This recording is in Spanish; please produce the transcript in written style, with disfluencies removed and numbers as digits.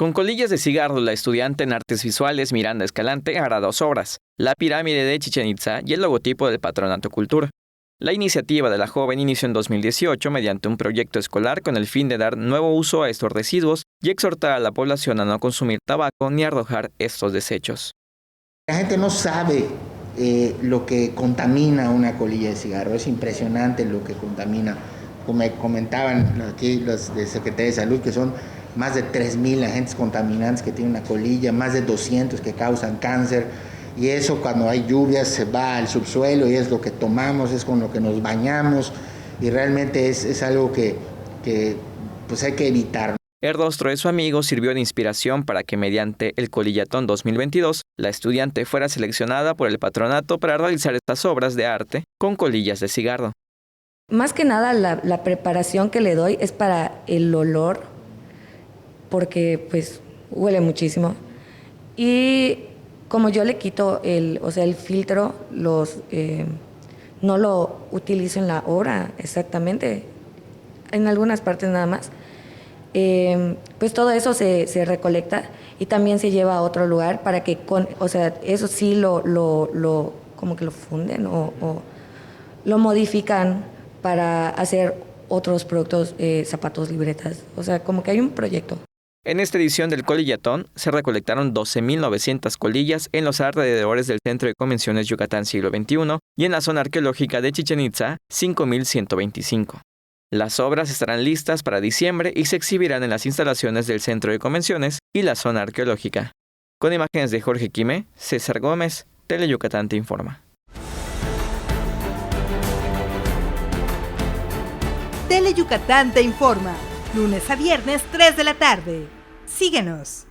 Con colillas de cigarro, la estudiante en artes visuales Miranda Escalante hará 2 obras, la pirámide de Chichén Itzá y el logotipo del Patronato Cultura. La iniciativa de la joven inició en 2018 mediante un proyecto escolar con el fin de dar nuevo uso a estos residuos y exhortar a la población a no consumir tabaco ni arrojar estos desechos. La gente no sabe lo que contamina una colilla de cigarro, es impresionante lo que contamina. Como me comentaban aquí los de Secretaría de Salud, que son más de 3.000 agentes contaminantes que tienen una colilla, más de 200 que causan cáncer, y eso cuando hay lluvias se va al subsuelo y es lo que tomamos, es con lo que nos bañamos, y realmente es algo que pues hay que evitar. El rostro de su amigo sirvió de inspiración para que mediante el Colillatón 2022, la estudiante fuera seleccionada por el patronato para realizar estas obras de arte con colillas de cigarro. Más que nada la preparación que le doy es para el olor, porque pues huele muchísimo. Y como yo le quito el filtro, no lo utilizo en la obra exactamente, en algunas partes nada más. Pues todo eso se recolecta y también se lleva a otro lugar para que eso sí como que lo funden o lo modifican para hacer otros productos, zapatos, libretas, o sea, como que hay un proyecto. En esta edición del Colillatón se recolectaron 12.900 colillas en los alrededores del Centro de Convenciones Yucatán Siglo XXI y en la zona arqueológica de Chichén Itzá, 5.125. Las obras estarán listas para diciembre y se exhibirán en las instalaciones del Centro de Convenciones y la zona arqueológica. Con imágenes de Jorge Quimé, César Gómez, Teleyucatán te informa. Teleyucatán te informa, lunes a viernes 3 de la tarde. Síguenos.